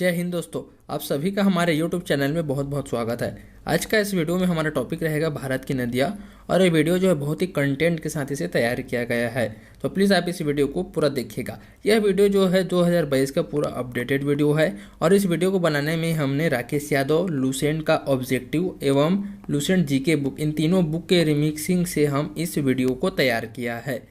जय हिंद दोस्तों, आप सभी का हमारे YouTube चैनल में बहुत बहुत स्वागत है। आज का इस वीडियो में हमारा टॉपिक रहेगा भारत की नदियाँ। और ये वीडियो जो है बहुत ही कंटेंट के साथ इसे तैयार किया गया है, तो प्लीज़ आप इस वीडियो को पूरा देखिएगा। यह वीडियो जो है 2022 का पूरा अपडेटेड वीडियो है और इस वीडियो को बनाने में हमने राकेश यादव, लुसेंट का ऑब्जेक्टिव एवं लुसेंट जीके बुक, इन तीनों बुक के रिमिक्सिंग से हम इस वीडियो को तैयार किया है।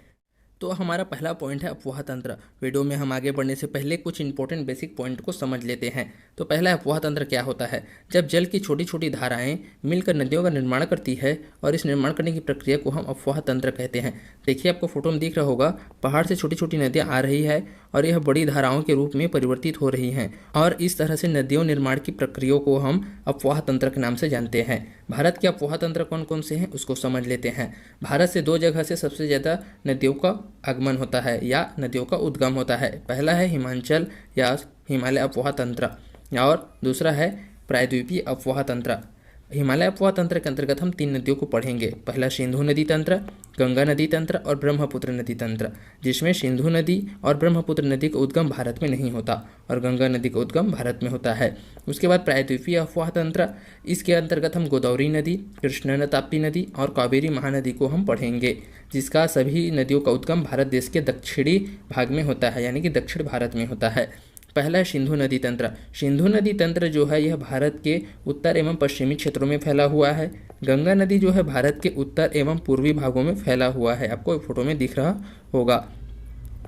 तो हमारा पहला पॉइंट है अफवाह तंत्र। वीडियो में हम आगे बढ़ने से पहले कुछ इंपॉर्टेंट बेसिक पॉइंट को समझ लेते हैं। तो पहला अफवाह तंत्र क्या होता है? जब जल की छोटी छोटी धाराएं मिलकर नदियों का निर्माण करती है और इस निर्माण करने की प्रक्रिया को हम अफवाह तंत्र कहते हैं। देखिए, आपको फोटो में दिख रहा होगा, पहाड़ से छोटी छोटी नदियाँ आ रही है और यह बड़ी धाराओं के रूप में परिवर्तित हो रही हैं और इस तरह से नदियों निर्माण की प्रक्रिया को हम अफवाह तंत्र के नाम से जानते हैं। भारत के अफवाह तंत्र कौन कौन से हैं उसको समझ लेते हैं। भारत से दो जगह से सबसे ज़्यादा नदियों का आगमन होता है या नदियों का उद्गम होता है। पहला है हिमाचल या हिमालय अफवाह तंत्र और दूसरा है प्रायद्वीपीय अफवाह तंत्र। हिमालय अफवाह तंत्र के अंतर्गत हम तीन नदियों को पढ़ेंगे। पहला सिंधु नदी तंत्र, गंगा नदी तंत्र और ब्रह्मपुत्र नदी तंत्र, जिसमें सिंधु नदी और ब्रह्मपुत्र नदी का उद्गम भारत में नहीं होता और गंगा नदी का उद्गम भारत में होता है। उसके बाद प्रायद्वीपीय अफवाह तंत्र, इसके अंतर्गत हम गोदावरी नदी, कृष्णा ताप्ती नदी और कावेरी महानदी को हम पढ़ेंगे, जिसका सभी नदियों का उद्गम भारत देश के दक्षिणी भाग में होता है, यानी कि दक्षिण भारत में होता है। पहला है सिंधु नदी तंत्र। सिंधु नदी तंत्र जो है यह भारत के उत्तर एवं पश्चिमी क्षेत्रों में फैला हुआ है। गंगा नदी जो है भारत के उत्तर एवं पूर्वी भागों में फैला हुआ है, आपको फोटो में दिख रहा होगा।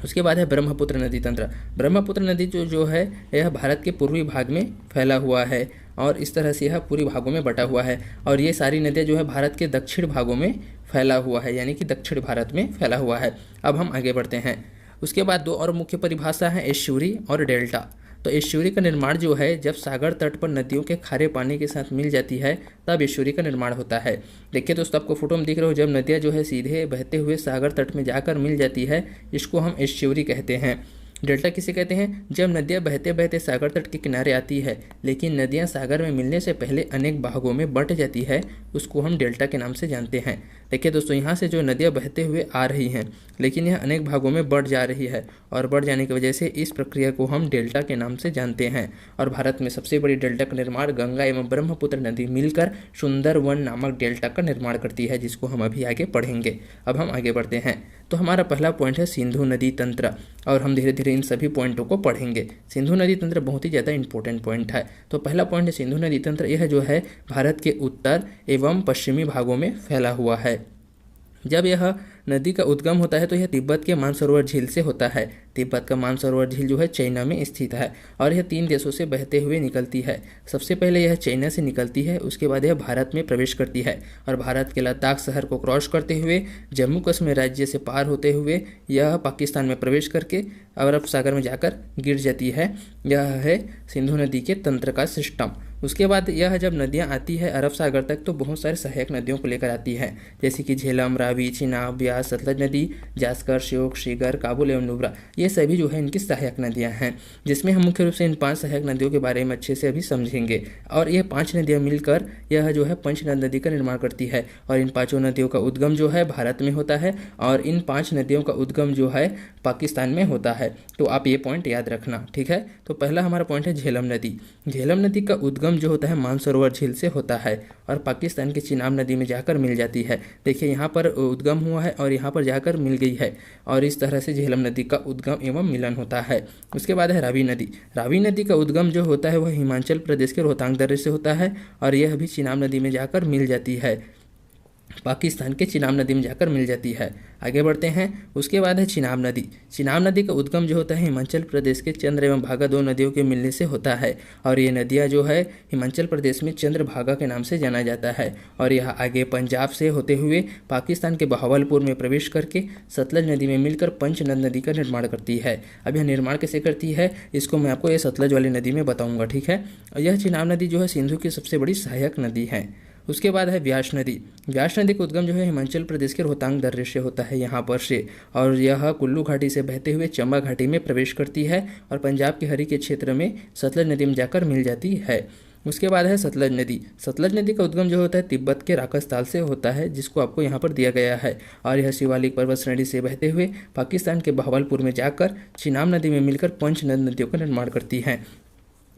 उसके बाद है ब्रह्मपुत्र नदी तंत्र। ब्रह्मपुत्र नदी जो है यह भारत के पूर्वी भाग में फैला हुआ है और इस तरह से यह पूर्वी भागों में बटा हुआ है और ये सारी नदियाँ जो है भारत के दक्षिण भागों में फैला हुआ है, यानी कि दक्षिण भारत में फैला हुआ है। अब हम आगे बढ़ते हैं। उसके बाद दो और मुख्य परिभाषा है, एस्चुरी और डेल्टा। तो एस्चुरी का निर्माण जो है जब सागर तट पर नदियों के खारे पानी के साथ मिल जाती है तब एस्चुरी का निर्माण होता है। देखिए दोस्तों, आपको फोटो में दिख रहा हो, जब नदियाँ जो है सीधे बहते हुए सागर तट में जाकर मिल जाती है, इसको हम एस्चुरी कहते हैं। डेल्टा किसे कहते हैं? जब नदियाँ बहते बहते सागर तट के किनारे आती है लेकिन नदियाँ सागर में मिलने से पहले अनेक भागों में बंट जाती है, उसको हम डेल्टा के नाम से जानते हैं। देखिए दोस्तों, यहाँ से जो नदियाँ बहते हुए आ रही हैं लेकिन यह अनेक भागों में बढ़ जा रही है और बढ़ जाने की वजह से इस प्रक्रिया को हम डेल्टा के नाम से जानते हैं। और भारत में सबसे बड़ी डेल्टा का निर्माण गंगा एवं ब्रह्मपुत्र नदी मिलकर सुंदरवन नामक डेल्टा का निर्माण करती है, जिसको हम अभी आगे पढ़ेंगे। अब हम आगे बढ़ते हैं। तो हमारा पहला पॉइंट है सिंधु नदी तंत्र और हम धीरे धीरे इन सभी पॉइंटों को पढ़ेंगे। सिंधु नदी तंत्र बहुत ही ज़्यादा इंपॉर्टेंट पॉइंट है। तो पहला पॉइंट है सिंधु नदी तंत्र, यह जो है भारत के उत्तर एवं पश्चिमी भागों में फैला हुआ है। जब यह नदी का उद्गम होता है तो यह तिब्बत के मानसरोवर झील से होता है। तिब्बत का मानसरोवर झील जो है चाइना में स्थित है और यह 3 देशों से बहते हुए निकलती है। सबसे पहले यह चाइना से निकलती है, उसके बाद यह भारत में प्रवेश करती है और भारत के लद्दाख शहर को क्रॉस करते हुए जम्मू कश्मीर राज्य से पार होते हुए यह पाकिस्तान में प्रवेश करके अरब सागर में जाकर गिर जाती है। यह है सिंधु नदी के तंत्र का सिस्टम। उसके बाद यह जब नदियाँ आती है अरब सागर तक तो बहुत सारे सहायक नदियों को लेकर आती है, जैसे कि झेलम, रावी, चिनाब, ब्यास, सतलज नदी, जास्कर, श्योक, शिगर, काबुल एवं नुब्रा। ये सभी जो है इनकी सहायक नदियाँ हैं, जिसमें हम मुख्य रूप से इन 5 सहायक नदियों के बारे में अच्छे से अभी समझेंगे। और ये 5 नदियाँ मिलकर यह जो है पंचनद नदी का निर्माण करती है और इन 5 नदियों का उद्गम जो है भारत में होता है और इन 5 नदियों का उद्गम जो है पाकिस्तान में होता है। तो आप ये पॉइंट याद रखना, ठीक है। तो पहला हमारा पॉइंट है झेलम नदी। झेलम नदी का उद्गम जो होता है मानसरोवर झील से होता है और पाकिस्तान की चिनाब नदी में जाकर मिल जाती है। देखिए, यहाँ पर उद्गम हुआ है और यहाँ पर जाकर मिल गई है और इस तरह से झेलम नदी का उद्गम एवं मिलन होता है। उसके बाद है रावी नदी। रावी नदी का उद्गम जो होता है वह हिमाचल प्रदेश के रोहतांग दर्रे से होता है और यह भी चिनाब नदी में जाकर मिल जाती है, पाकिस्तान के चिनाब नदी में जाकर मिल जाती है। आगे बढ़ते हैं। उसके बाद है चिनाब नदी। चिनाब नदी का उद्गम जो होता है हिमाचल प्रदेश के चंद्र एवं भागा 2 नदियों के मिलने से होता है और ये नदियाँ जो है हिमाचल प्रदेश में चंद्रभागा के नाम से जाना जाता है और यह आगे पंजाब से होते हुए पाकिस्तान के बहावलपुर में प्रवेश करके सतलज नदी में मिलकर पंचनद नदी का निर्माण करती है। अब यह निर्माण कैसे करती है इसको मैं आपको ये सतलज वाली नदी में बताऊँगा, ठीक है। और यह चिनाब नदी जो है सिंधु की सबसे बड़ी सहायक नदी है। उसके बाद है व्यास नदी। व्यास नदी का उद्गम जो है हिमाचल प्रदेश के रोहतांग दर्रे से होता है यहाँ पर से और यह कुल्लू घाटी से बहते हुए चंबा घाटी में प्रवेश करती है और पंजाब के हरी के क्षेत्र में सतलज नदी में जाकर मिल जाती है। उसके बाद है सतलज नदी। सतलज नदी का उद्गम जो होता है तिब्बत के राकस से होता है, जिसको आपको यहाँ पर दिया गया है और यह शिवालिक पर्वत श्रेणी से बहते हुए पाकिस्तान के बहावलपुर में जाकर चिनाब नदी में मिलकर पंचनद नदियों का निर्माण करती है।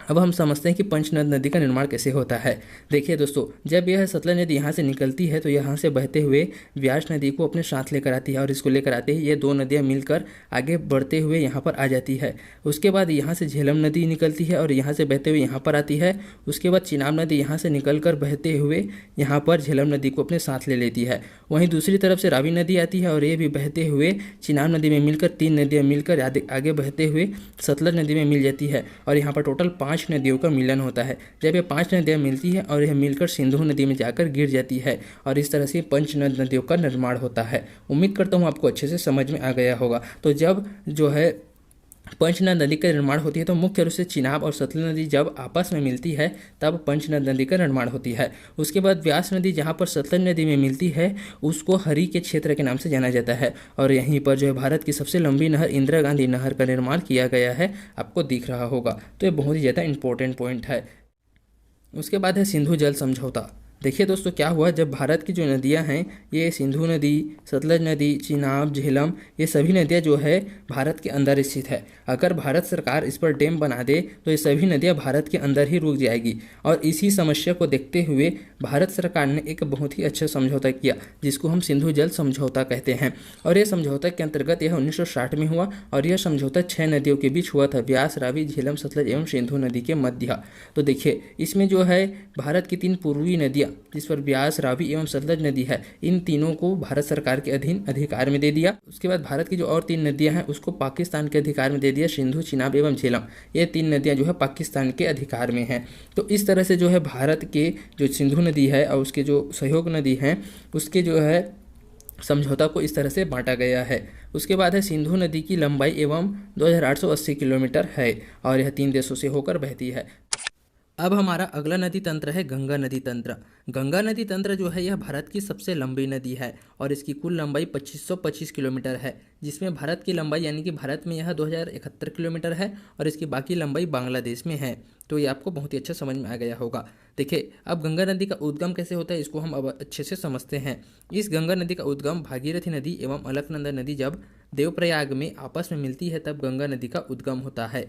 अब हम समझते हैं कि पंचनद नदी का निर्माण कैसे होता है। देखिए दोस्तों, जब यह सतलज नदी यहाँ से निकलती है तो यहाँ से बहते हुए व्यास नदी को अपने साथ लेकर आती है और इसको लेकर आते ही ये दो नदियाँ मिलकर आगे बढ़ते हुए यहाँ पर आ जाती है। उसके बाद यहाँ से झेलम नदी निकलती है और यहाँ से बहते हुए यहाँ पर आती है। उसके बाद चिनाब नदी यहाँ से निकल कर बहते हुए यहाँ पर झेलम नदी को अपने साथ ले लेती है। वहीं दूसरी तरफ से रावी नदी आती है और ये भी बहते हुए चिनाब नदी में मिलकर तीन नदियाँ मिलकर आगे बहते हुए सतलज नदी में मिल जाती है और यहाँ पर टोटल 5 नदियों का मिलन होता है। जब ये 5 नदियाँ मिलती हैं और यह मिलकर सिंधु नदी में जाकर गिर जाती है और इस तरह से पंचनद नदियों का निर्माण होता है। उम्मीद करता हूँ आपको अच्छे से समझ में आ गया होगा। तो जब जो है पंचनद नदी का निर्माण होती है तो मुख्य रूप से चिनाब और सतलज नदी जब आपस में मिलती है तब पंचनद नदी का निर्माण होती है। उसके बाद व्यास नदी जहाँ पर सतलज नदी में मिलती है उसको हरि के क्षेत्र के नाम से जाना जाता है और यहीं पर जो है भारत की सबसे लंबी नहर इंदिरा गांधी नहर का निर्माण किया गया है, आपको दिख रहा होगा। तो ये बहुत ही ज़्यादा इंपॉर्टेंट पॉइंट है। उसके बाद है सिंधु जल समझौता। देखिए दोस्तों, क्या हुआ, जब भारत की जो नदियां हैं ये सिंधु नदी, सतलज नदी, चिनाब, झेलम, ये सभी नदियां जो है भारत के अंदर स्थित है। अगर भारत सरकार इस पर डैम बना दे तो ये सभी नदियां भारत के अंदर ही रुक जाएगी। और इसी समस्या को देखते हुए भारत सरकार ने एक बहुत ही अच्छा समझौता किया जिसको हम सिंधु जल समझौता कहते हैं। और यह समझौता के अंतर्गत यह 1960 में हुआ और यह समझौता 6 नदियों के बीच हुआ था, व्यास, रावी, झेलम, सतलज एवं सिंधु नदी के मध्य। तो देखिए, इसमें जो है भारत की 3 पूर्वी नदियाँ जिस पर व्यास, रावी एवं सतलज नदी है, इन तीनों को भारत सरकार के अधीन अधिकार में दे दिया। उसके बाद भारत की जो और 3 नदियां हैं उसको पाकिस्तान के अधिकार में दे दिया, सिंधु, चिनाब एवं झेलम। ये 3 नदियां जो है पाकिस्तान के अधिकार में हैं। तो इस तरह से जो है भारत के जो सिंधु नदी है और उसके जो सहयोग नदी हैं उसके जो है समझौता को इस तरह से बांटा गया है। उसके बाद है सिंधु नदी की लंबाई एवं 2880 किलोमीटर है और यह 3 देशों से होकर बहती है। अब हमारा अगला नदी तंत्र है गंगा नदी तंत्र। गंगा नदी तंत्र जो है यह भारत की सबसे लंबी नदी है और इसकी कुल लंबाई 2525 किलोमीटर है, जिसमें भारत की लंबाई यानी कि भारत में यह 2071 किलोमीटर है और इसकी बाकी लंबाई बांग्लादेश में है। तो ये आपको बहुत ही अच्छा समझ में आ गया होगा। देखिए, अब गंगा नदी का उद्गम कैसे होता है इसको हम अब अच्छे से समझते हैं। इस गंगा नदी का उद्गम भागीरथी नदी एवं अलकनंदा नदी जब देवप्रयाग में आपस में मिलती है तब गंगा नदी का उद्गम होता है,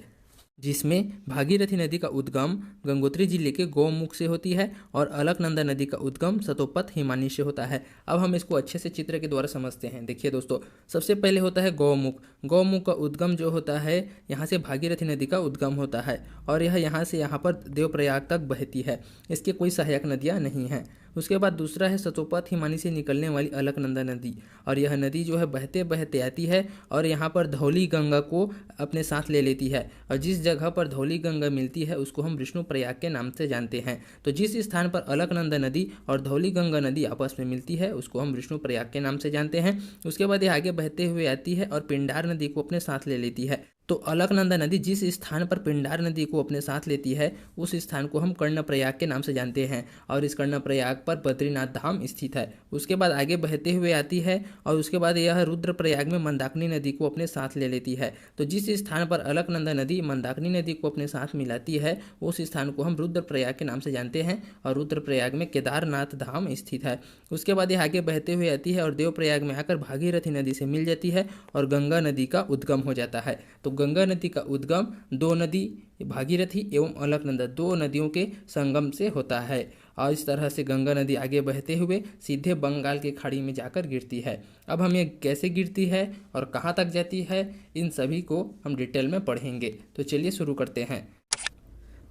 जिसमें भागीरथी नदी का उद्गम गंगोत्री जिले के गौमुख से होती है और अलकनंदा नदी का उद्गम सतोपथ हिमानी से होता है। अब हम इसको अच्छे से चित्र के द्वारा समझते हैं। देखिए दोस्तों, सबसे पहले होता है गौमुख। गौमुख का उद्गम जो होता है यहाँ से भागीरथी नदी का उद्गम होता है और यह यहाँ से यहाँ पर देवप्रयाग तक बहती है। इसके कोई सहायक नदियाँ नहीं हैं। उसके बाद दूसरा है सतोपथ हिमानी से निकलने वाली अलकनंदा नदी और यह नदी जो है बहते बहते आती है और यहाँ पर धौली गंगा को अपने साथ ले लेती है और जिस जगह पर धौली गंगा मिलती है उसको हम विष्णु प्रयाग के नाम से जानते हैं। तो जिस स्थान पर अलकनंदा नदी और धौली गंगा नदी आपस में मिलती है उसको हम विष्णु प्रयाग के नाम से जानते हैं। उसके बाद ये आगे बहते हुए आती है और पिंडार नदी को अपने साथ ले लेती है। तो अलकनंदा नदी जिस स्थान पर पिंडार नदी को अपने साथ लेती है उस स्थान को हम कर्णप्रयाग के नाम से जानते हैं और इस कर्णप्रयाग पर बद्रीनाथ धाम स्थित है। उसके बाद आगे बहते हुए आती है और उसके बाद यह रुद्रप्रयाग में मंदाकिनी नदी को अपने साथ ले लेती है। तो जिस स्थान पर अलकनंदा नदी मंदाकिनी नदी को अपने साथ मिलाती है उस स्थान को हम रुद्रप्रयाग के नाम से जानते हैं और रुद्रप्रयाग में केदारनाथ धाम स्थित है। उसके बाद यह आगे बहते हुए आती है और देवप्रयाग में आकर भागीरथी नदी से मिल जाती है और गंगा नदी का उद्गम हो जाता है। तो गंगा नदी का उद्गम 2 नदी भागीरथी एवं अलकनंदा 2 नदियों के संगम से होता है और इस तरह से गंगा नदी आगे बहते हुए सीधे बंगाल की खाड़ी में जाकर गिरती है। अब हम ये कैसे गिरती है और कहाँ तक जाती है इन सभी को हम डिटेल में पढ़ेंगे। तो चलिए शुरू करते हैं।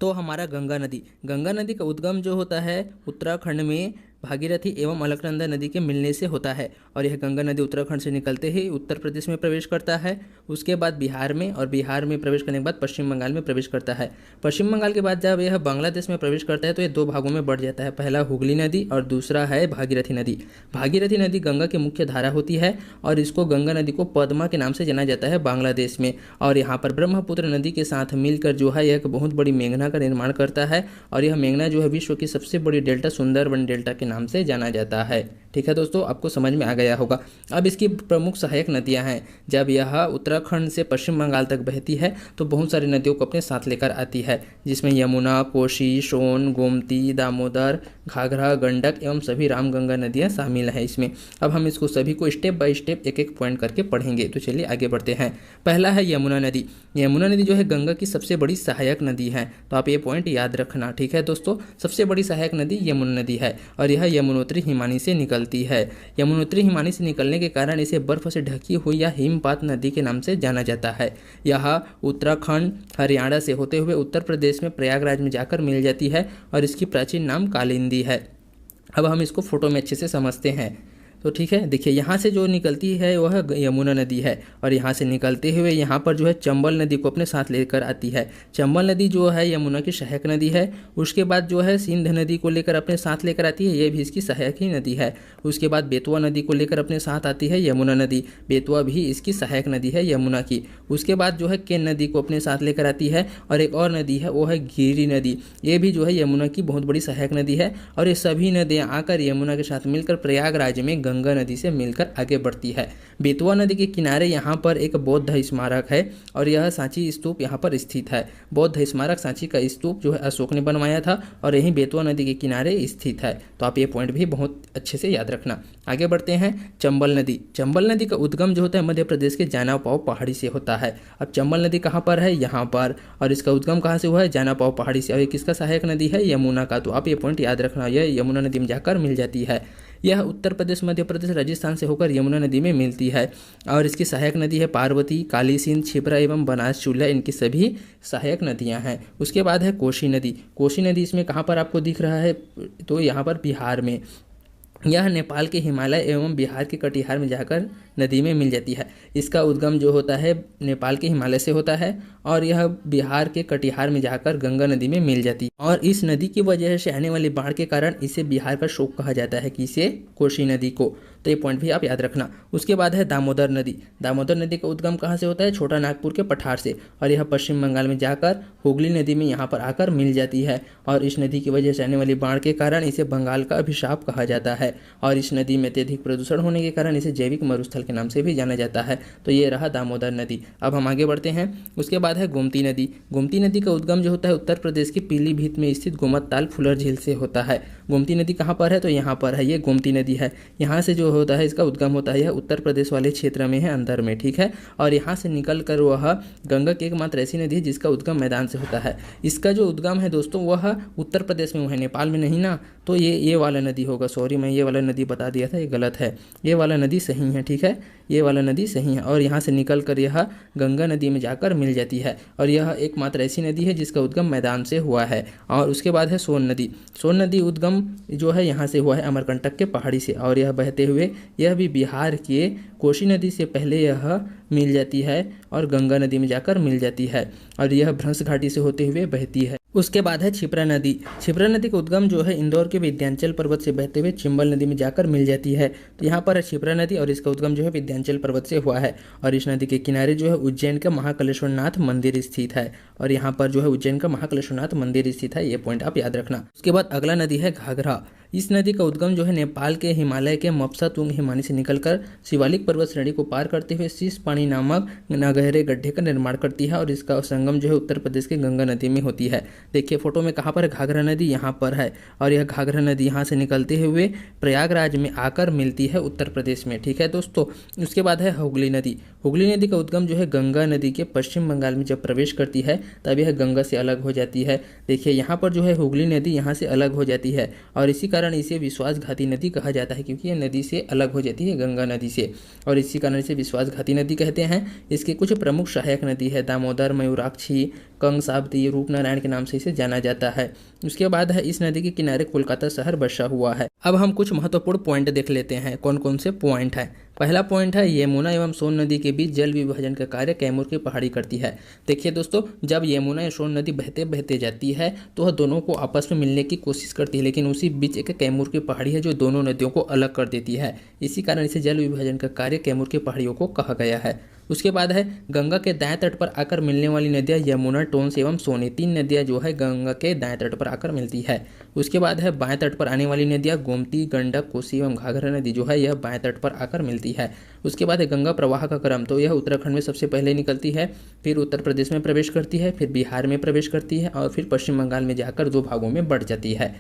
तो हमारा गंगा नदी का उद्गम जो होता है उत्तराखंड में भागीरथी एवं अलकनंदा नदी के मिलने से होता है और यह गंगा नदी उत्तराखंड से निकलते ही उत्तर प्रदेश में प्रवेश करता है। उसके बाद बिहार में और बिहार में प्रवेश करने के बाद पश्चिम बंगाल में प्रवेश करता है। पश्चिम बंगाल के बाद जब यह बांग्लादेश में प्रवेश करता है तो यह 2 भागों में बढ़ जाता है, पहला हुगली नदी और दूसरा है भागीरथी नदी। भागीरथी नदी गंगा की मुख्य धारा होती है और इसको गंगा नदी को पद्मा के नाम से जाना जाता है बांग्लादेश में और यहाँ पर ब्रह्मपुत्र नदी के साथ मिलकर जो है एक बहुत बड़ी मेघना का निर्माण करता है और यह मेघना जो है विश्व की सबसे बड़ी डेल्टा सुंदरबन डेल्टा के नाम से जाना जाता है। ठीक है दोस्तों, आपको समझ में आ गया होगा। अब इसकी प्रमुख सहायक नदियाँ हैं। जब यह उत्तराखंड से पश्चिम बंगाल तक बहती है तो बहुत सारी नदियों को अपने साथ लेकर आती है, जिसमें यमुना, कोसी, सोन, गोमती, दामोदर, घाघरा, गंडक एवं सभी रामगंगा नदियाँ शामिल हैं इसमें। अब हम इसको सभी को स्टेप बाय स्टेप एक एक पॉइंट करके पढ़ेंगे। तो चलिए आगे बढ़ते हैं। पहला है यमुना नदी। यमुना नदी जो है गंगा की सबसे बड़ी सहायक नदी है, तो आप ये पॉइंट याद रखना, ठीक है दोस्तों। सबसे बड़ी सहायक नदी यमुना नदी है और यह यमुनोत्री हिमानी से निकलती है। यमुनोत्री हिमानी से निकलने के कारण इसे बर्फ से ढकी हुई या हिमपात नदी के नाम से जाना जाता है। यह उत्तराखंड, हरियाणा से होते हुए उत्तर प्रदेश में प्रयागराज में जाकर मिल जाती है और इसकी प्राचीन नाम कालिंदी है। अब हम इसको फोटो में अच्छे से समझते हैं। तो ठीक है, देखिए यहाँ से जो निकलती है वह यमुना नदी है और यहाँ से निकलते हुए यहाँ पर जो है चंबल नदी को अपने साथ लेकर आती है। चंबल नदी जो है यमुना की सहायक नदी है। उसके बाद जो है सिंध नदी को लेकर अपने साथ लेकर आती है, ये भी इसकी सहायक ही नदी है। उसके बाद बेतवा नदी को लेकर अपने साथ आती है यमुना नदी, बेतवा भी इसकी सहायक नदी है यमुना की। उसके बाद जो है केन नदी को अपने साथ लेकर आती है और एक और नदी है वो है गिरी नदी, ये भी जो है यमुना की बहुत बड़ी सहायक नदी है। और ये सभी नदियाँ आकर यमुना के साथ मिलकर प्रयागराज में गंगा नदी से मिलकर आगे बढ़ती है। बेतवा नदी के किनारे यहाँ पर एक बौद्ध स्मारक है और यह सांची स्तूप यहाँ पर स्थित है। बौद्ध स्मारक सांची का स्तूप जो है अशोक ने बनवाया था और यही बेतवा नदी के किनारे स्थित है। तो आप ये पॉइंट भी बहुत अच्छे से याद रखना। आगे बढ़ते हैं। चंबल नदी। चंबल नदी का उद्गम जो होता है मध्य प्रदेश के जानापाव पहाड़ी से होता है। अब चंबल नदी कहाँ पर है? यहाँ पर। और इसका उद्गम कहाँ से हुआ है? जानापाव पहाड़ी से। और ये किसका सहायक नदी है? यमुना का। तो आप ये पॉइंट याद रखना, यह यमुना नदी में जाकर मिल जाती है। यह उत्तर प्रदेश, मध्य प्रदेश, राजस्थान से होकर यमुना नदी में मिलती है और इसकी सहायक नदी है पार्वती, काली सिंध, क्षिप्रा एवं बनास चूल्हा, इनकी सभी सहायक नदियां हैं। उसके बाद है कोसी नदी। कोसी नदी इसमें कहाँ पर आपको दिख रहा है? तो यहाँ पर बिहार में। यह नेपाल के हिमालय एवं बिहार के कटिहार में जाकर नदी में मिल जाती है। इसका उद्गम जो होता है नेपाल के हिमालय से होता है और यह बिहार के कटिहार में जाकर गंगा नदी में मिल जाती है। और इस नदी की वजह से आने वाली बाढ़ के कारण इसे बिहार का शोक कहा जाता है, कि इसे कोसी नदी को। तो ये पॉइंट भी आप याद रखना। उसके बाद है दामोदर नदी। दामोदर नदी का उद्गम कहाँ से होता है? छोटा नागपुर के पठार से और यह पश्चिम बंगाल में जाकर हुगली नदी में यहाँ पर आकर मिल जाती है। और इस नदी की वजह से आने वाली बाढ़ के कारण इसे बंगाल का अभिशाप कहा जाता है। और इस नदी में अत्यधिक प्रदूषण होने के कारण इसे जैविक मरुस्थल के नाम से भी जाना जाता है। तो ये रहा दामोदर नदी। अब हम आगे बढ़ते हैं। उसके बाद है गोमती नदी। गोमती नदी का उद्गम जो होता है उत्तर प्रदेश के पीलीभीत में स्थित गोमतताल फुलर झील से होता है। गोमती नदी कहाँ पर है? तो यहाँ पर है, ये गोमती नदी है। यहाँ से जो होता है इसका उद्गम होता है, यह उत्तर प्रदेश वाले क्षेत्र में है, अंदर में, ठीक है। और यहाँ से निकल कर वह गंगा की एकमात्र ऐसी नदी है जिसका उद्गम मैदान से होता है। इसका जो उद्गम है दोस्तों वह उत्तर प्रदेश में है, नेपाल में नहीं ना। तो ये वाला नदी होगा, सॉरी मैं ये वाला नदी बता दिया था, ये गलत है। ये वाला नदी सही है, ठीक है, ये वाला नदी सही है। और यहाँ से निकल कर यह गंगा नदी में जाकर मिल जाती है और यह एकमात्र ऐसी नदी है जिसका उद्गम मैदान से हुआ है। और उसके बाद है सोन नदी। सोन नदी उद्गम जो है यहाँ से हुआ है अमरकंटक के पहाड़ी से और यह बहते हुए यह भी बिहार के कोसी नदी से पहले यह मिल जाती है और गंगा नदी में जाकर मिल जाती है और यह भ्रंश घाटी से होते हुए बहती है। उसके बाद है क्षिप्रा नदी। क्षिप्रा नदी का उद्गम जो है इंदौर के विंध्याचल पर्वत से बहते हुए चंबल नदी में जाकर मिल जाती है। तो यहाँ पर है क्षिप्रा नदी और इसका उद्गम जो है विंध्याचल पर्वत से हुआ है। और इस नदी के किनारे जो है उज्जैन का महाकालेश्वरनाथ मंदिर स्थित है और यहाँ पर जो है उज्जैन का महाकालेश्वरनाथ मंदिर स्थित है, ये पॉइंट आप याद रखना। उसके बाद अगला नदी है घाघरा। इस नदी का उद्गम जो है नेपाल के हिमालय के मपसा तुंग हिमानी से निकलकर शिवालिक पर्वत श्रेणी को पार करते हुए शीश पानी नामक नगहरे गड्ढे का निर्माण करती है और इसका संगम जो है उत्तर प्रदेश के गंगा नदी में होती है। देखिए फोटो में कहाँ पर है? घाघरा नदी यहाँ पर है और यह घाघरा नदी यहाँ से निकलते हुए प्रयागराज में आकर मिलती है उत्तर प्रदेश में, ठीक है दोस्तों। उसके बाद है हुगली नदी। हुगली नदी का उद्गम जो है गंगा नदी के पश्चिम बंगाल में जब प्रवेश करती है तब यह गंगा से अलग हो जाती है। देखिए यहाँ पर जो है हुगली नदी यहाँ से अलग हो जाती है और इसी कारण इसे विश्वासघाती नदी कहा जाता है, क्योंकि यह नदी से अलग हो जाती है गंगा नदी से और इसी कारण इसे विश्वासघाती नदी कहते हैं। इसके कुछ प्रमुख सहायक नदी है दामोदर, मयूराक्षी, कंसावती, रूपनारायण के नाम से इसे जाना जाता है। उसके बाद है इस नदी के किनारे कोलकाता शहर बसा हुआ है। अब हम कुछ महत्वपूर्ण पॉइंट देख लेते हैं, कौन कौन से पॉइंट है। पहला पॉइंट है यमुना एवं सोन नदी के बीच जल विभाजन का कार्य कैमूर की पहाड़ी करती है। देखिए दोस्तों, जब यमुना या सोन नदी बहते बहते जाती है तो वह दोनों को आपस में मिलने की कोशिश करती है, लेकिन उसी बीच एक कैमूर की पहाड़ी है जो दोनों नदियों को अलग कर देती है। इसी कारण इसे जल विभाजन का कार्य कैमूर की पहाड़ियों को कहा गया है। उसके बाद है गंगा के दाएं तट पर आकर मिलने वाली नदियाँ यमुना, टोंस एवं सोने। 3 नदियाँ जो है गंगा के दाएं तट पर आकर मिलती है। उसके बाद है बाएं तट पर आने वाली नदियाँ गोमती, गंडक, कोसी एवं घाघरा नदी जो है यह बाएं तट पर आकर मिलती है। उसके बाद है गंगा प्रवाह का क्रम, तो यह उत्तराखंड में सबसे पहले निकलती है, फिर उत्तर प्रदेश में प्रवेश करती है, फिर बिहार में प्रवेश करती है और फिर पश्चिम बंगाल में जाकर 2 भागों में बढ़ जाती है।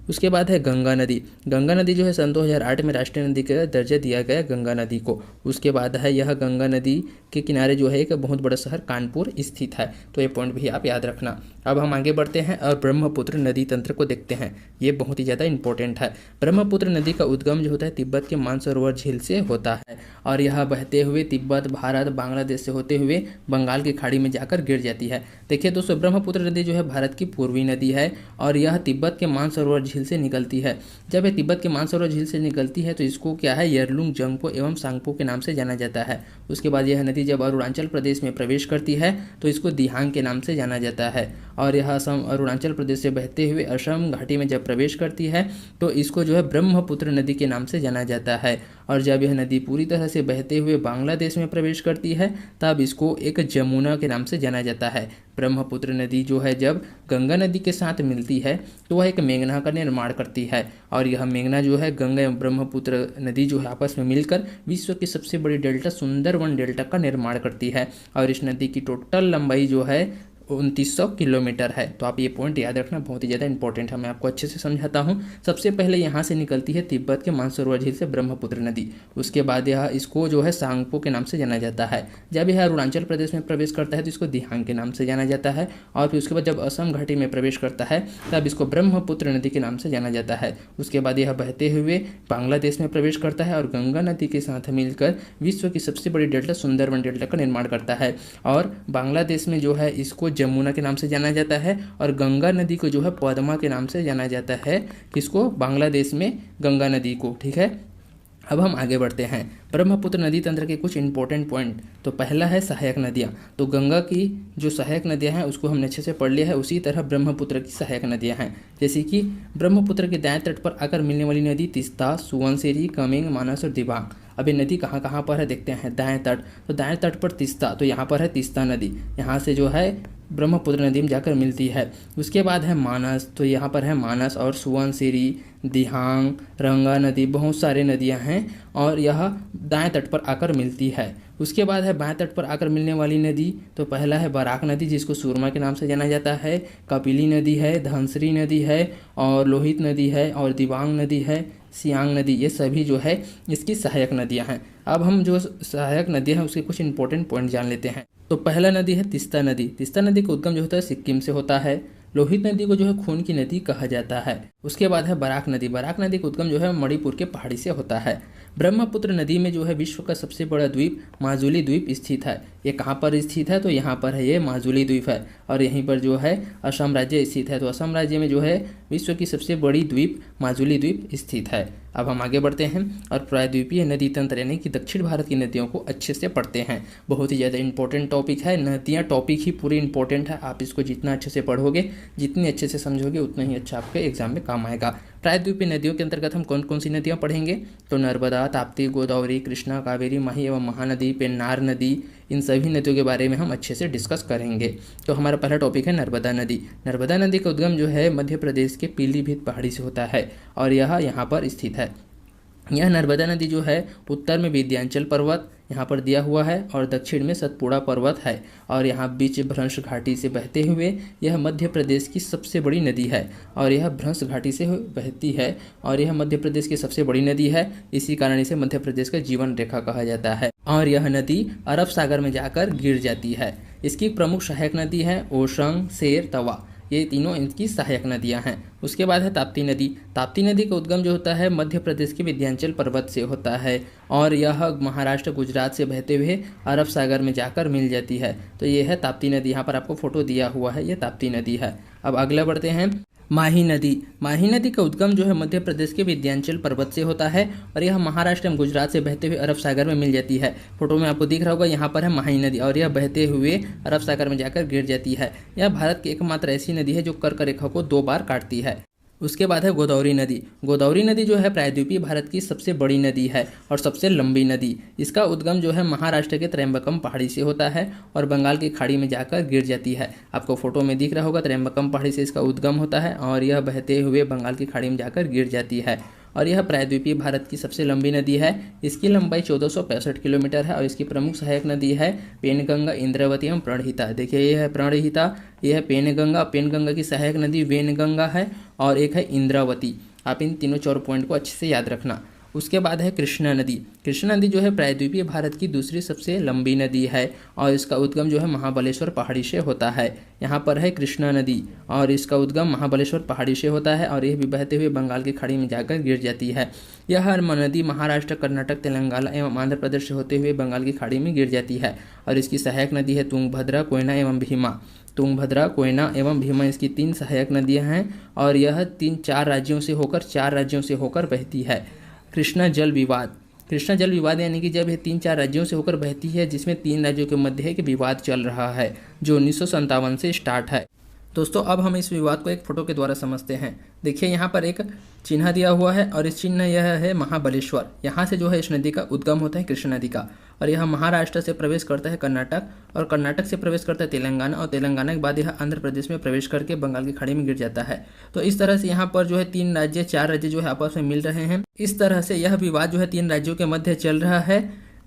उसके बाद है गंगा नदी। गंगा नदी जो है सन 2008 में राष्ट्रीय नदी का दर्जा दिया गया गंगा नदी को। उसके बाद है यह गंगा नदी के किनारे जो है एक बहुत बड़ा शहर कानपुर स्थित है, तो ये पॉइंट भी आप याद रखना। अब हम आगे बढ़ते हैं और ब्रह्मपुत्र नदी तंत्र को देखते हैं। ये बहुत ही ज़्यादा इंपॉर्टेंट है। ब्रह्मपुत्र नदी का उद्गम जो होता है तिब्बत के मानसरोवर झील से होता है और यह बहते हुए तिब्बत, भारत, बांग्लादेश से होते हुए बंगाल की खाड़ी में जाकर गिर जाती है। देखिए दोस्तों, ब्रह्मपुत्र नदी जो है भारत की पूर्वी नदी है और यह तिब्बत के मानसरोवर झील से निकलती है। जब यह तिब्बत के मानसरोवर झील से निकलती है तो इसको क्या है, यरलुंग जंगपो एवं सांगपो के नाम से जाना जाता है। उसके बाद यह नदी जब अरुणाचल प्रदेश में प्रवेश करती है तो इसको दिहांग के नाम से जाना जाता है और यह असम, अरुणाचल प्रदेश से बहते हुए असम घाटी में जब प्रवेश करती है तो इसको जो है ब्रह्मपुत्र नदी के नाम से जाना जाता है। और जब यह नदी पूरी तरह से बहते हुए बांग्लादेश में प्रवेश करती है तब इसको एक जमुना के नाम से जाना जाता है। ब्रह्मपुत्र नदी जो है जब गंगा नदी के साथ मिलती है तो वह एक मेघना का निर्माण करती है और यह मेघना जो है गंगा एवं ब्रह्मपुत्र नदी जो है आपस में मिलकर विश्व की सबसे बड़ी डेल्टा सुंदरवन डेल्टा का निर्माण करती है और इस नदी की टोटल लंबाई जो है 2900 किलोमीटर है। तो आप ये पॉइंट याद रखना, बहुत ही ज़्यादा इंपॉर्टेंट है। मैं आपको अच्छे से समझाता हूँ। सबसे पहले यहाँ से निकलती है तिब्बत के मानसरोवर झील से ब्रह्मपुत्र नदी। उसके बाद यह इसको जो है सांगपो के नाम से जाना जाता है। जब यह अरुणाचल प्रदेश में प्रवेश करता है तो इसको दिहांग के नाम से जाना जाता है और फिर उसके बाद जब असम घाटी में प्रवेश करता है तब इसको ब्रह्मपुत्र नदी के नाम से जाना जाता है। उसके बाद यह बहते हुए बांग्लादेश में प्रवेश करता है और गंगा नदी के साथ मिलकर विश्व की सबसे बड़ी डेल्टा सुंदरवन डेल्टा का निर्माण करता है और बांग्लादेश में जो है इसको जमुना के नाम से जाना जाता है और गंगा नदी को जो है पद्मा के नाम से जाना जाता है। किसको? बांग्लादेश में गंगा नदी को। ठीक है, अब हम आगे बढ़ते हैं। ब्रह्मपुत्र नदी तंत्र के कुछ इंपॉर्टेंट पॉइंट। तो पहला है सहायक नदियाँ। तो गंगा की जो सहायक नदियाँ हैं उसको हमने अच्छे से पढ़ लिया है, उसी तरह ब्रह्मपुत्र की सहायक नदियाँ हैं। जैसे कि ब्रह्मपुत्र के दाएं तट पर आकर मिलने वाली नदी तिस्ता, सुवनसिरी, कमेंग, मानस और दिबांग। अब ये नदी कहाँ कहाँ पर है देखते हैं। दाएं तट, तो दाएं तट पर तिस्ता, तो यहाँ पर है तिस्ता नदी, यहाँ से जो है ब्रह्मपुत्र नदी में जाकर मिलती है। उसके बाद है मानस, तो यहाँ पर है मानस और सुवनसिरी, दिहांग, रंगा नदी, बहुत सारे नदियाँ हैं और यह दाएं तट पर आकर मिलती है। उसके बाद है बाएं तट पर आकर मिलने वाली नदी। तो पहला है बराक नदी जिसको सुरमा के नाम से जाना जाता है, कपिली नदी है, धनसरी नदी है और लोहित नदी है और दिबांग नदी है, सियांग नदी। ये सभी जो है इसकी सहायक नदियां हैं। अब हम जो सहायक नदियां हैं उसके कुछ इंपॉर्टेंट पॉइंट जान लेते हैं। तो पहला नदी है तिस्ता नदी। तिस्ता नदी का उद्गम जो होता है सिक्किम से होता है। लोहित नदी को जो है खून की नदी कहा जाता है। उसके बाद है बराक नदी। बराक नदी का उद्गम जो है मणिपुर के पहाड़ी से होता है। ब्रह्मपुत्र नदी में जो है विश्व का सबसे बड़ा द्वीप माजुली द्वीप स्थित है। ये कहाँ पर स्थित है? तो यहाँ पर है, ये माजुली द्वीप है और यहीं पर जो है असम राज्य स्थित है। तो असम राज्य में जो है विश्व की सबसे बड़ी द्वीप माजुली द्वीप स्थित है। अब हम आगे बढ़ते हैं और प्रायद्वीपीय नदी तंत्र यानी कि दक्षिण भारत की नदियों को अच्छे से पढ़ते हैं। बहुत ही ज़्यादा इंपॉर्टेंट टॉपिक है। नदियाँ टॉपिक ही पूरी इंपॉर्टेंट है। आप इसको जितना अच्छे से पढ़ोगे, जितनी अच्छे से समझोगे, उतना ही अच्छा आपके एग्जाम में काम आएगा। प्रायद्वीपीय नदियों के अंतर्गत हम कौन कौन सी नदियाँ पढ़ेंगे? तो नर्मदा, ताप्ती, गोदावरी, कृष्णा, कावेरी, माही एवं महानदी, पेन्नार नदी, इन सभी नदियों के बारे में हम अच्छे से डिस्कस करेंगे। तो हमारा पहला टॉपिक है नर्मदा नदी। नर्मदा नदी का उद्गम जो है मध्य प्रदेश के पीलीभीत पहाड़ी से होता है और यह यहाँ पर स्थित है। यह नर्मदा नदी जो है उत्तर में विंध्याचल पर्वत यहाँ पर दिया हुआ है और दक्षिण में सतपुड़ा पर्वत है और यहाँ बीच भ्रंश घाटी से बहते हुए यह मध्य प्रदेश की सबसे बड़ी नदी है और यह भ्रंश घाटी से बहती है और यह मध्य प्रदेश की सबसे बड़ी नदी है। इसी कारण इसे मध्य प्रदेश का जीवन रेखा कहा जाता है और यह नदी अरब सागर में जाकर गिर जाती है। इसकी प्रमुख सहायक नदी है ओशंग, सेर, तवा। ये तीनों इनकी सहायक नदियां हैं। उसके बाद है ताप्ती नदी। ताप्ती नदी का उद्गम जो होता है मध्य प्रदेश के विंध्याचल पर्वत से होता है और यह महाराष्ट्र, गुजरात से बहते हुए अरब सागर में जाकर मिल जाती है। तो ये है ताप्ती नदी। यहाँ पर आपको फोटो दिया हुआ है, ये ताप्ती नदी है। अब अगला बढ़ते हैं माही नदी। माही नदी का उद्गम जो है मध्य प्रदेश के विंध्याचल पर्वत से होता है और यह महाराष्ट्र एवं गुजरात से बहते हुए अरब सागर में मिल जाती है। फोटो में आपको दिख रहा होगा, यहाँ पर है माही नदी और यह बहते हुए अरब सागर में जाकर गिर जाती है। यह भारत की एकमात्र ऐसी नदी है जो कर्क रेखा को 2 बार काटती है। उसके बाद है गोदावरी नदी। गोदावरी नदी जो है प्रायद्वीपीय भारत की सबसे बड़ी नदी है और सबसे लंबी नदी। इसका उद्गम जो है महाराष्ट्र के त्र्यंबकम पहाड़ी से होता है और बंगाल की खाड़ी में जाकर गिर जाती है। आपको फोटो में दिख रहा होगा, त्र्यंबकम पहाड़ी से इसका उद्गम होता है और यह बहते हुए बंगाल की खाड़ी में जाकर गिर जाती है और यह प्रायद्वीपीय भारत की सबसे लंबी नदी है। इसकी लंबाई 1465 किलोमीटर है और इसकी प्रमुख सहायक नदी है पेनगंगा, इंद्रावती एवं प्रणहिता। देखिए यह है प्रणहिता, यह है पेनगंगा। पेनगंगा की सहायक नदी वेनगंगा है और एक है इंद्रावती। आप इन तीनों 4 पॉइंट को अच्छे से याद रखना। उसके बाद है कृष्णा नदी। कृष्णा नदी जो है प्रायद्वीपीय भारत की दूसरी सबसे लंबी नदी है और इसका उद्गम जो है महाबलेश्वर पहाड़ी से होता है। यहाँ पर है कृष्णा नदी और इसका उद्गम महाबलेश्वर पहाड़ी से होता है और यह भी बहते हुए बंगाल की खाड़ी में जाकर गिर जाती है। यह नदी महाराष्ट्र, कर्नाटक, तेलंगाना एवं आंध्र प्रदेश से होते हुए बंगाल की खाड़ी में गिर जाती है और इसकी सहायक नदी है तुंगभद्रा, कोयना एवं भीमा। तुंगभद्रा, कोयना एवं भीमा इसकी 3 सहायक नदियाँ हैं और यह 4 राज्यों से होकर बहती है। कृष्णा जल विवाद। कृष्णा जल विवाद यानी कि जब ये 3-4 राज्यों से होकर बहती है, जिसमें 3 राज्यों के मध्य है कि विवाद चल रहा है जो 1957 से स्टार्ट है। दोस्तों अब हम इस विवाद को एक फोटो के द्वारा समझते हैं। देखिए यहाँ पर एक चिन्ह दिया हुआ है और इस चिन्ह यह है महाबलेश्वर। यहाँ से जो है इस नदी का उद्गम होता है कृष्णा नदी का और यह महाराष्ट्र से प्रवेश करता है कर्नाटक और कर्नाटक से प्रवेश करता है तेलंगाना और तेलंगाना के बाद यह आंध्र प्रदेश में प्रवेश करके बंगाल की खाड़ी में गिर जाता है। तो इस तरह से यहाँ पर जो है 4 राज्य जो है आपस में मिल रहे हैं। इस तरह से यह विवाद जो है 3 राज्यों के मध्य चल रहा है,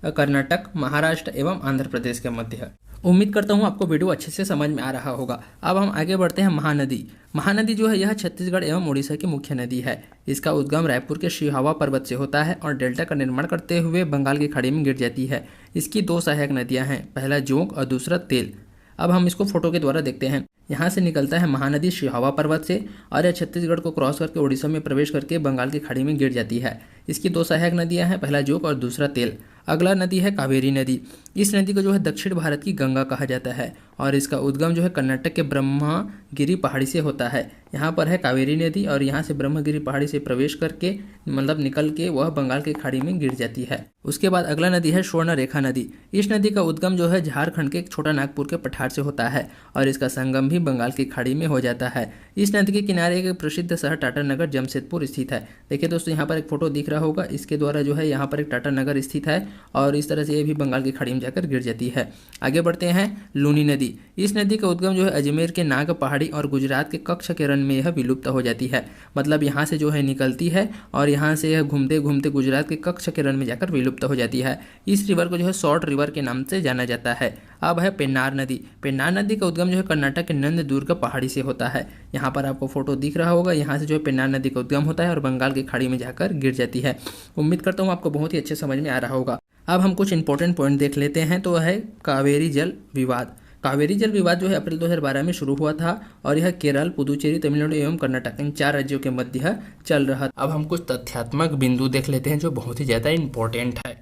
कर्नाटक, महाराष्ट्र एवं आंध्र प्रदेश के मध्य। उम्मीद करता हूँ आपको वीडियो अच्छे से समझ में आ रहा होगा। अब हम आगे बढ़ते हैं। महानदी। महानदी जो है यह छत्तीसगढ़ एवं उड़ीसा की मुख्य नदी है। इसका उद्गम रायपुर के सिहावा पर्वत से होता है और डेल्टा का निर्माण करते हुए बंगाल की खाड़ी में गिर जाती है। इसकी 2 सहायक नदियाँ हैं, पहला जोंक और दूसरा तेल। अब हम इसको फोटो के द्वारा देखते हैं। यहाँ से निकलता है महानदी सिहावा पर्वत से और यह छत्तीसगढ़ को क्रॉस करके उड़ीसा में प्रवेश करके बंगाल की खाड़ी में गिर जाती है। इसकी 2 सहायक नदियाँ हैं, पहला जोंक और दूसरा तेल। अगला नदी है कावेरी नदी। इस नदी को जो है दक्षिण भारत की गंगा कहा जाता है और इसका उद्गम जो है कर्नाटक के ब्रह्मगिरी पहाड़ी से होता है। यहाँ पर है कावेरी नदी और यहाँ से ब्रह्मगिरी पहाड़ी से प्रवेश करके निकल के वह बंगाल की खाड़ी में गिर जाती है। उसके बाद अगला नदी है स्वर्णरेखा नदी। इस नदी का उद्गम जो है झारखंड के छोटा नागपुर के पठार से होता है और इसका संगम भी बंगाल की खाड़ी में हो जाता है। इस नदी के किनारे एक प्रसिद्ध शहर टाटानगर जमशेदपुर स्थित है। देखिए दोस्तों यहाँ पर एक फोटो दिख रहा होगा, इसके द्वारा जो है यहाँ पर एक टाटानगर स्थित है और इस तरह से ये भी बंगाल की खाड़ी में जाकर गिर जाती है। आगे बढ़ते हैं। लूनी नदी। इस नदी का उद्गम जो है अजमेर के नाग पहाड़ी और गुजरात के कच्छ के रण में यह विलुप्त हो जाती है। मतलब यहाँ से जो है निकलती है और यहाँ से यह घूमते घूमते गुजरात के कच्छ के रण में जाकर विलुप्त हो जाती है। इस रिवर को जो है शॉर्ट रिवर के नाम से जाना जाता है। अब है पेन्नार नदी। पेन्नार नदी का उद्गम जो है कर्नाटक के नंददुर्ग पहाड़ी से होता है। यहाँ पर आपको फोटो दिख रहा होगा, यहाँ से जो है पेन्नार नदी का उद्गम होता है और बंगाल की खाड़ी में जाकर गिर जाती है। उम्मीद करता हूँ आपको बहुत ही अच्छे समझ में आ रहा होगा। अब हम कुछ इंपॉर्टेंट पॉइंट देख लेते हैं। तो वह है कावेरी जल विवाद। कावेरी जल विवाद जो है अप्रैल 2012 में शुरू हुआ था और यह केरल, पुदुचेरी, तमिलनाडु एवं कर्नाटक इन 4 राज्यों के मध्य चल रहा था। अब हम कुछ तथ्यात्मक बिंदु देख लेते हैं जो बहुत ही ज़्यादा इंपॉर्टेंट है।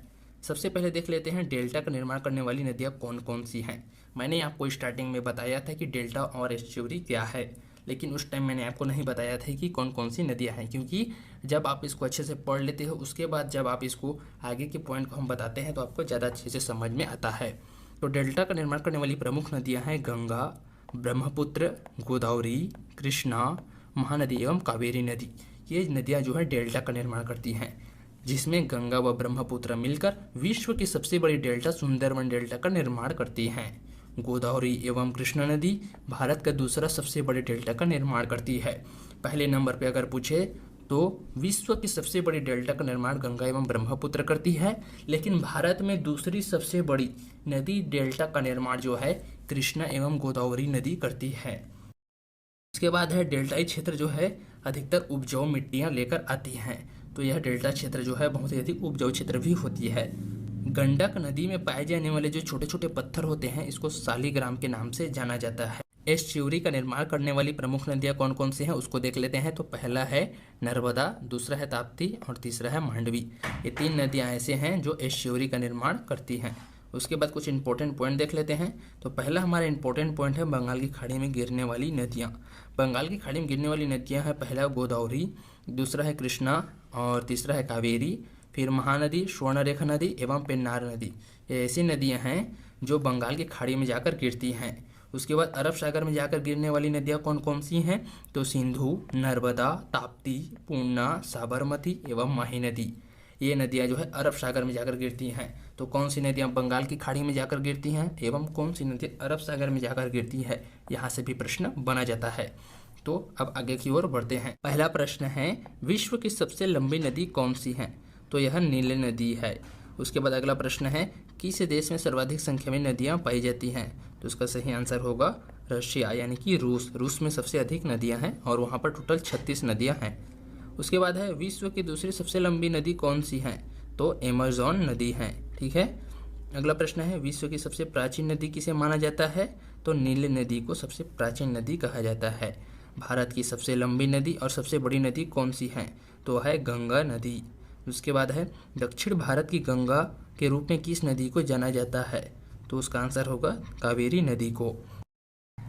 सबसे पहले देख लेते हैं डेल्टा का निर्माण करने वाली नदियाँ कौन कौन सी हैं। मैंने आपको स्टार्टिंग में बताया था कि डेल्टा और एस्चुरी क्या है, लेकिन उस टाइम मैंने आपको नहीं बताया था कि कौन कौन सी नदियाँ हैं, क्योंकि जब आप इसको अच्छे से पढ़ लेते हो उसके बाद जब आप इसको आगे के पॉइंट को हम बताते हैं तो आपको ज़्यादा अच्छे से समझ में आता है। तो डेल्टा का निर्माण करने वाली प्रमुख नदियाँ हैं गंगा, ब्रह्मपुत्र, गोदावरी, कृष्णा, महानदी एवं कावेरी नदी। ये नदियाँ जो है डेल्टा का निर्माण करती हैं, जिसमें गंगा व ब्रह्मपुत्र मिलकर विश्व की सबसे बड़ी डेल्टा सुंदरवन डेल्टा का निर्माण करती हैं। गोदावरी एवं कृष्णा नदी भारत का दूसरा सबसे बड़े डेल्टा का निर्माण करती है। पहले नंबर पे अगर पूछे तो विश्व की सबसे बड़ी डेल्टा का निर्माण गंगा एवं ब्रह्मपुत्र करती है, लेकिन भारत में दूसरी सबसे बड़ी नदी डेल्टा का निर्माण जो है कृष्णा एवं गोदावरी नदी करती है। उसके बाद है डेल्टाई क्षेत्र जो है अधिकतर उपजाऊ मिट्टियाँ लेकर आती हैं, तो यह डेल्टा क्षेत्र जो है बहुत ही अधिक उपजाऊ क्षेत्र भी होती है। गंडक नदी में पाए जाने वाले जो छोटे छोटे पत्थर होते हैं इसको सालीग्राम के नाम से जाना जाता है। एस्च्यूरी का निर्माण करने वाली प्रमुख नदियाँ कौन कौन सी हैं उसको देख लेते हैं। तो पहला है नर्मदा, दूसरा है ताप्ती और तीसरा है मांडवी। ये 3 नदियाँ ऐसे हैं जो एस्च्यूरी का निर्माण करती हैं। उसके बाद कुछ इंपॉर्टेंट पॉइंट देख लेते हैं। तो पहला हमारा इंपॉर्टेंट पॉइंट है बंगाल की खाड़ी में गिरने वाली नदियाँ। बंगाल की खाड़ी में गिरने वाली नदियाँ हैं, पहला गोदावरी, दूसरा है कृष्णा और तीसरा है कावेरी, फिर महानदी, स्वर्णरेखा नदी एवं पेन्नार नदी। ये ऐसी नदियाँ हैं जो बंगाल की खाड़ी में जाकर गिरती हैं। उसके बाद अरब सागर में जाकर गिरने वाली नदियाँ कौन कौन सी हैं? तो सिंधु, नर्मदा, ताप्ती, पूर्णा, साबरमती एवं माही नदी। ये नदियाँ जो है अरब सागर में जाकर गिरती हैं। तो कौन सी नदियाँ बंगाल की खाड़ी में जाकर गिरती हैं एवं कौन सी नदी अरब सागर में जाकर गिरती है, यहाँ से भी प्रश्न बना जाता है। तो अब आगे की ओर बढ़ते हैं। पहला प्रश्न है, विश्व की सबसे लंबी नदी कौन सी है? तो यह नील नदी है। उसके बाद अगला प्रश्न है, किस देश में सर्वाधिक संख्या में नदियाँ पाई जाती हैं? तो इसका सही आंसर होगा रशिया यानी कि रूस। रूस में सबसे अधिक नदियाँ हैं और वहाँ पर टोटल 36 नदियाँ हैं। उसके बाद है, विश्व की दूसरी सबसे लंबी नदी कौन सी है? तो अमेज़न नदी है। ठीक है। अगला प्रश्न है, विश्व की सबसे प्राचीन नदी किसे माना जाता है? तो नील नदी को सबसे प्राचीन नदी कहा जाता है। भारत की सबसे लंबी नदी और सबसे बड़ी नदी कौन सी है? तो है गंगा नदी। उसके बाद है, दक्षिण भारत की गंगा के रूप में किस नदी को जाना जाता है? तो उसका आंसर होगा कावेरी नदी को।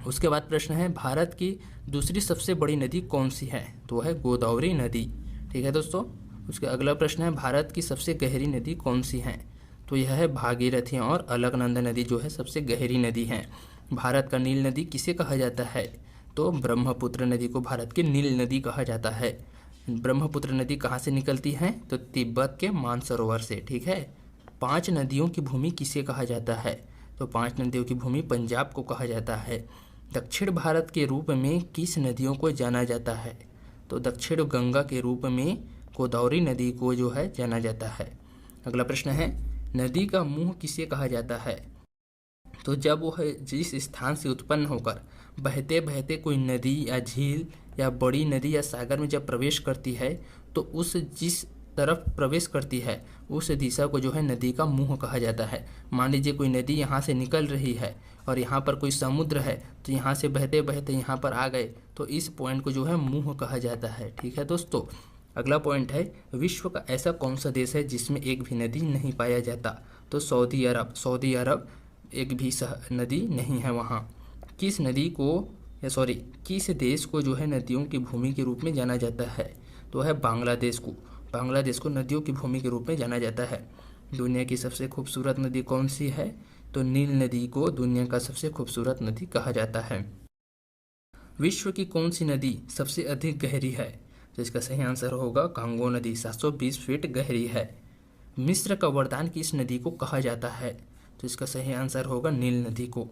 उसके बाद प्रश्न है, भारत की दूसरी सबसे बड़ी नदी कौन सी है? तो है गोदावरी नदी। ठीक है दोस्तों। उसके अगला प्रश्न है, भारत की सबसे गहरी नदी कौन सी है? तो यह है भागीरथी और अलकनंदा नदी जो है सबसे गहरी नदी है। भारत का नील नदी किसे कहा जाता है? तो ब्रह्मपुत्र नदी को भारत की नील नदी कहा जाता है। ब्रह्मपुत्र नदी कहाँ से निकलती है? तो तिब्बत के मानसरोवर से। ठीक है। 5 नदियों की भूमि किसे कहा जाता है? तो 5 नदियों की भूमि पंजाब को कहा जाता है। दक्षिण भारत के रूप में किस नदियों को जाना जाता है? तो दक्षिण गंगा के रूप में गोदावरी नदी को जो है जाना जाता है। अगला प्रश्न है, नदी का मुंह किसे कहा जाता है? तो जब वह जिस स्थान से उत्पन्न होकर बहते बहते कोई नदी या झील या बड़ी नदी या सागर में जब प्रवेश करती है, तो उस जिस तरफ प्रवेश करती है उस दिशा को जो है नदी का मुंह कहा जाता है। मान लीजिए कोई नदी यहाँ से निकल रही है और यहाँ पर कोई समुद्र है, तो यहाँ से बहते बहते यहाँ पर आ गए, तो इस पॉइंट को जो है मुंह कहा जाता है। ठीक है दोस्तों। अगला पॉइंट है, विश्व का ऐसा कौन सा देश है जिसमें एक भी नदी नहीं पाया जाता? तो सऊदी अरब। सऊदी अरब एक भी नदी नहीं है वहाँ। किस नदी को किस देश को जो है नदियों की भूमि के रूप में जाना जाता है? तो है बांग्लादेश को। बांग्लादेश को नदियों की भूमि के रूप में जाना जाता है। दुनिया की सबसे खूबसूरत नदी कौन सी है? तो नील नदी को दुनिया का सबसे खूबसूरत नदी कहा जाता है। विश्व की कौन सी नदी सबसे अधिक गहरी है? तो इसका सही आंसर होगा कांगो नदी, 720 फीट गहरी है। मिस्र का वरदान किस नदी को कहा जाता है? तो इसका सही आंसर होगा नील नदी को।